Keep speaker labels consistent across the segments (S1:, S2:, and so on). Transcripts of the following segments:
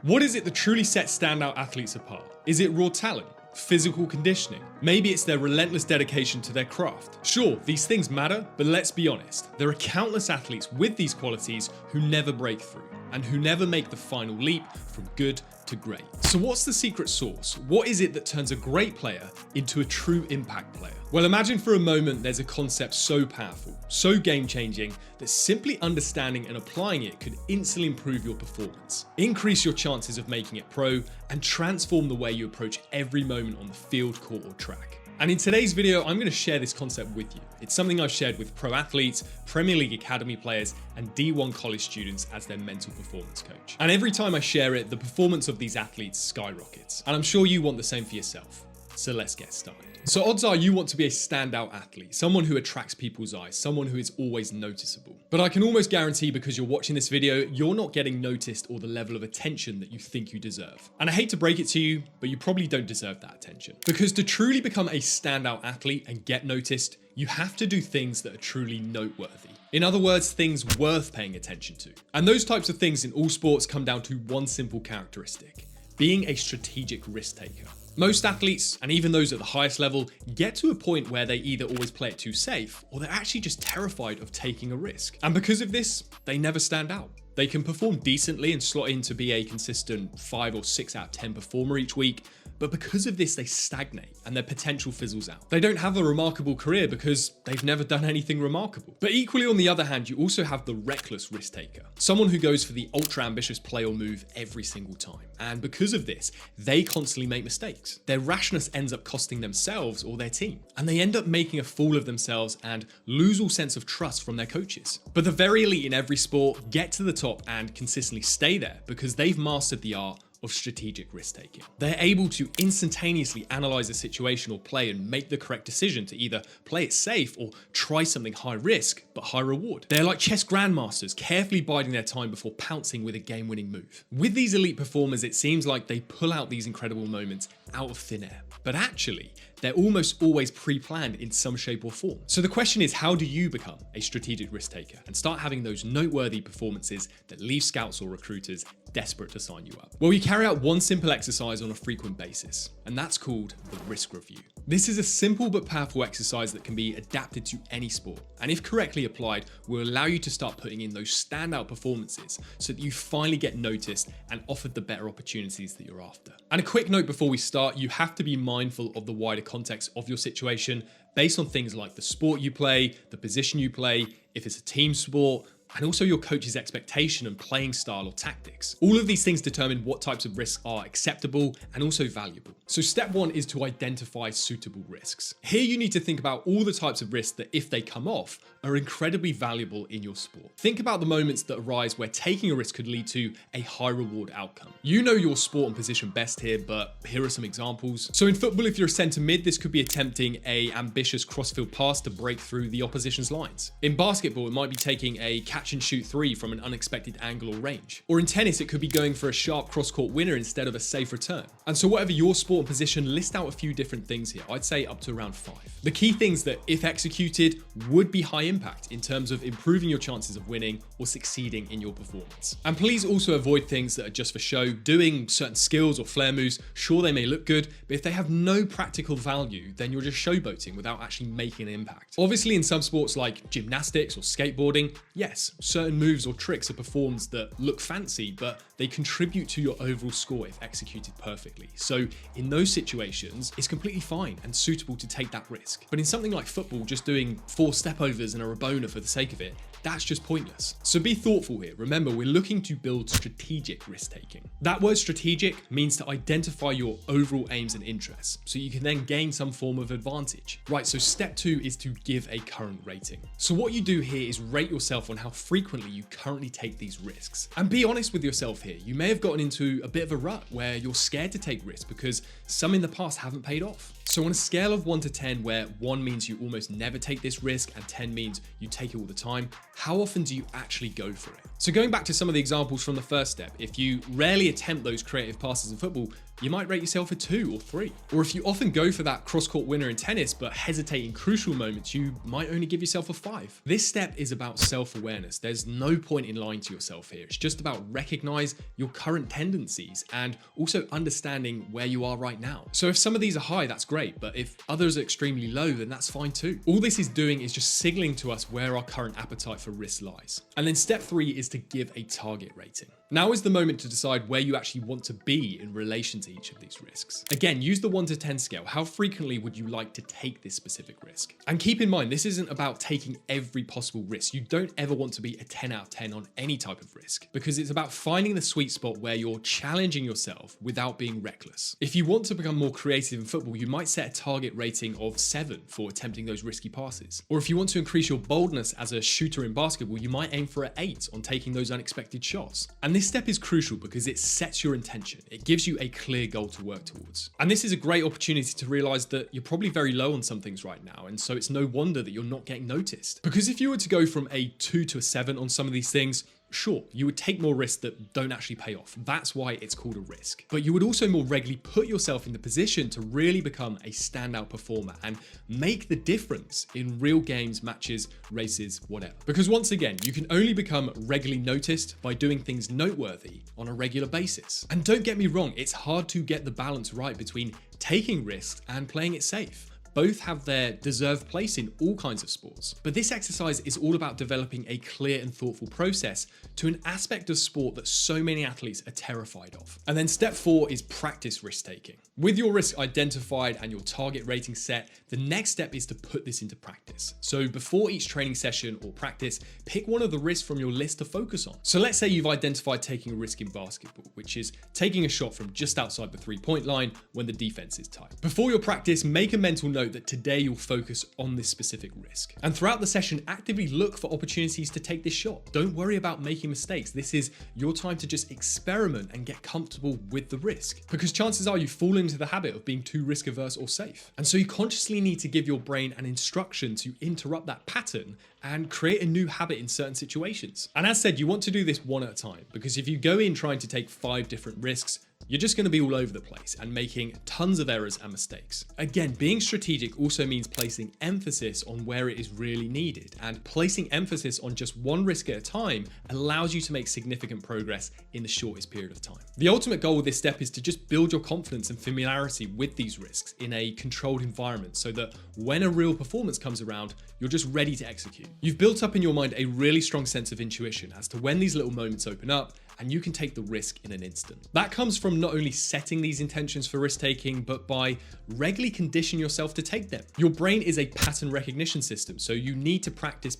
S1: What is it that truly sets standout athletes apart? Is it raw talent? Physical conditioning? Maybe it's their relentless dedication to their craft. Sure, these things matter, but let's be honest. There are countless athletes with these qualities who never break through and who never make the final leap from good to great. So what's the secret sauce? What is it that turns a great player into a true impact player? Well, imagine for a moment there's a concept so powerful, so game-changing, that simply understanding and applying it could instantly improve your performance, increase your chances of making it pro, and transform the way you approach every moment on the field, court, or track. And in today's video, I'm going to share this concept with you. It's something I've shared with pro athletes, Premier League Academy players, and D1 college students as their mental performance coach. And every time I share it, the performance of these athletes skyrockets. And I'm sure you want the same for yourself. So let's get started. So odds are you want to be a standout athlete, someone who attracts people's eyes, someone who is always noticeable. But I can almost guarantee, because you're watching this video, you're not getting noticed or the level of attention that you think you deserve. And I hate to break it to you, but you probably don't deserve that attention. Because to truly become a standout athlete and get noticed, you have to do things that are truly noteworthy. In other words, things worth paying attention to. And those types of things in all sports come down to one simple characteristic: being a strategic risk taker. Most athletes, and even those at the highest level, get to a point where they either always play it too safe, or they're actually just terrified of taking a risk. And because of this, they never stand out. They can perform decently and slot in to be a consistent 5 or 6 out of 10 performer each week, but because of this, they stagnate and their potential fizzles out. They don't have a remarkable career because they've never done anything remarkable. But equally, on the other hand, you also have the reckless risk taker, someone who goes for the ultra ambitious play or move every single time. And because of this, they constantly make mistakes. Their rashness ends up costing themselves or their team, and they end up making a fool of themselves and lose all sense of trust from their coaches. But the very elite in every sport get to the top and consistently stay there because they've mastered the art of strategic risk taking. They're able to instantaneously analyze a situation or play and make the correct decision to either play it safe or try something high risk but high reward. They're like chess grandmasters, carefully biding their time before pouncing with a game-winning move. With these elite performers, it seems like they pull out these incredible moments out of thin air, but actually, they're almost always pre-planned in some shape or form. So the question is, how do you become a strategic risk taker and start having those noteworthy performances that leave scouts or recruiters desperate to sign you up? Well, you carry out one simple exercise on a frequent basis, and that's called the risk review. This is a simple but powerful exercise that can be adapted to any sport, and if correctly applied, will allow you to start putting in those standout performances so that you finally get noticed and offered the better opportunities that you're after. And a quick note before we start, you have to be mindful of the wider context of your situation based on things like the sport you play, the position you play, if it's a team sport, and also your coach's expectation and playing style or tactics. All of these things determine what types of risks are acceptable and also valuable. So step one is to identify suitable risks. Here you need to think about all the types of risks that, if they come off, are incredibly valuable in your sport. Think about the moments that arise where taking a risk could lead to a high reward outcome. You know your sport and position best here, but here are some examples. So in football, if you're a centre mid, this could be attempting an ambitious crossfield pass to break through the opposition's lines. In basketball, it might be taking a catch and shoot three from an unexpected angle or range. Or in tennis, it could be going for a sharp cross-court winner instead of a safe return. And so whatever your sport and position, list out a few different things here. I'd say up to around 5. The key things that, if executed, would be high impact in terms of improving your chances of winning or succeeding in your performance. And please also avoid things that are just for show. Doing certain skills or flair moves, sure, they may look good, but if they have no practical value, then you're just showboating without actually making an impact. Obviously, in some sports like gymnastics or skateboarding, yes, certain moves or tricks are performed that look fancy, but they contribute to your overall score if executed perfectly. So in those situations, it's completely fine and suitable to take that risk. But in something like football, just doing 4 stepovers and a Rabona for the sake of it, that's just pointless. So be thoughtful here. Remember, we're looking to build strategic risk taking. That word strategic means to identify your overall aims and interests, so you can then gain some form of advantage. Right, so step 2 is to give a current rating. So what you do here is rate yourself on how frequently you currently take these risks. And be honest with yourself here. You may have gotten into a bit of a rut where you're scared to take risks because some in the past haven't paid off. So on a scale of 1 to 10, where 1 means you almost never take this risk and 10 means you take it all the time, how often do you actually go for it? So going back to some of the examples from the first step, if you rarely attempt those creative passes in football, you might rate yourself a 2 or 3. Or if you often go for that cross-court winner in tennis but hesitate in crucial moments, you might only give yourself a 5. This step is about self-awareness. There's no point in lying to yourself here. It's just about recognize your current tendencies and also understanding where you are right now. So if some of these are high, that's great, but if others are extremely low, then that's fine too. All this is doing is just signaling to us where our current appetite for risk lies. And then step 3 is to give a target rating. Now is the moment to decide where you actually want to be in relation to each of these risks. Again, use the 1 to 10 scale. How frequently would you like to take this specific risk? And keep in mind, this isn't about taking every possible risk. You don't ever want to be a 10 out of 10 on any type of risk, because it's about finding the sweet spot where you're challenging yourself without being reckless. If you want to become more creative in football, you might set a target rating of 7 for attempting those risky passes. Or if you want to increase your boldness as a shooter in basketball, you might aim for an 8 on taking those unexpected shots. And this step is crucial because it sets your intention. It gives you a clear goal to work towards. And this is a great opportunity to realize that you're probably very low on some things right now. And so it's no wonder that you're not getting noticed. Because if you were to go from a 2 to a 7 on some of these things, sure, you would take more risks that don't actually pay off. That's why it's called a risk. But you would also more regularly put yourself in the position to really become a standout performer and make the difference in real games, matches, races, whatever. Because once again, you can only become regularly noticed by doing things noteworthy on a regular basis. And don't get me wrong, it's hard to get the balance right between taking risks and playing it safe. Both have their deserved place in all kinds of sports. But this exercise is all about developing a clear and thoughtful process to an aspect of sport that so many athletes are terrified of. And then step 4 is practice risk taking. With your risk identified and your target rating set, the next step is to put this into practice. So before each training session or practice, pick one of the risks from your list to focus on. So let's say you've identified taking a risk in basketball, which is taking a shot from just outside the 3-point line when the defense is tight. Before your practice, make a mental note that today you'll focus on this specific risk. And throughout the session, actively look for opportunities to take this shot. Don't worry about making mistakes. This is your time to just experiment and get comfortable with the risk. Because chances are you fall into the habit of being too risk averse or safe. And so you consciously need to give your brain an instruction to interrupt that pattern and create a new habit in certain situations. And as said, you want to do this one at a time, because if you go in trying to take 5 different risks, you're just going to be all over the place and making tons of errors and mistakes. Again, being strategic also means placing emphasis on where it is really needed, and placing emphasis on just one risk at a time allows you to make significant progress in the shortest period of time. The ultimate goal with this step is to just build your confidence and familiarity with these risks in a controlled environment so that when a real performance comes around, you're just ready to execute. You've built up in your mind a really strong sense of intuition as to when these little moments open up, and you can take the risk in an instant. That comes from not only setting these intentions for risk taking, but by regularly conditioning yourself to take them. Your brain is a pattern recognition system, so you need to practice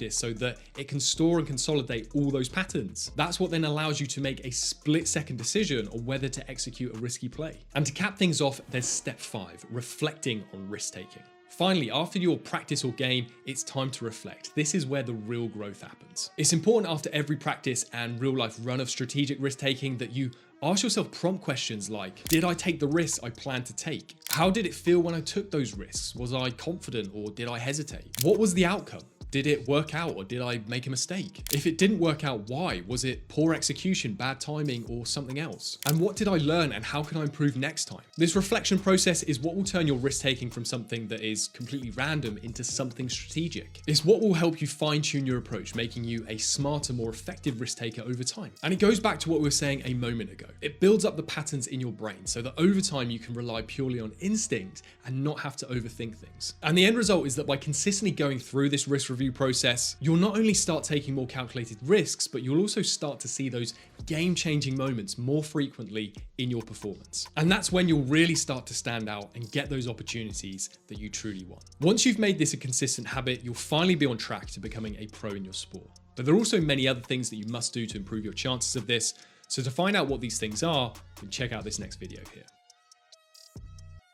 S1: so that it can store and consolidate all those patterns. That's what then allows you to make a split-second decision on whether to execute a risky play. And to cap things off, there's step 5, reflecting on risk taking. Finally, after your practice or game, it's time to reflect. This is where the real growth happens. It's important after every practice and real life run of strategic risk taking that you ask yourself prompt questions like, did I take the risks I planned to take? How did it feel when I took those risks? Was I confident or did I hesitate? What was the outcome? Did it work out or did I make a mistake? If it didn't work out, why? Was it poor execution, bad timing, or something else? And what did I learn and how can I improve next time? This reflection process is what will turn your risk taking from something that is completely random into something strategic. It's what will help you fine tune your approach, making you a smarter, more effective risk taker over time. And it goes back to what we were saying a moment ago. It builds up the patterns in your brain so that over time you can rely purely on instinct and not have to overthink things. And the end result is that by consistently going through this risk review process, you'll not only start taking more calculated risks, but you'll also start to see those game-changing moments more frequently in your performance. And that's when you'll really start to stand out and get those opportunities that you truly want. Once you've made this a consistent habit, you'll finally be on track to becoming a pro in your sport. But there are also many other things that you must do to improve your chances of this. So to find out what these things are, then check out this next video here.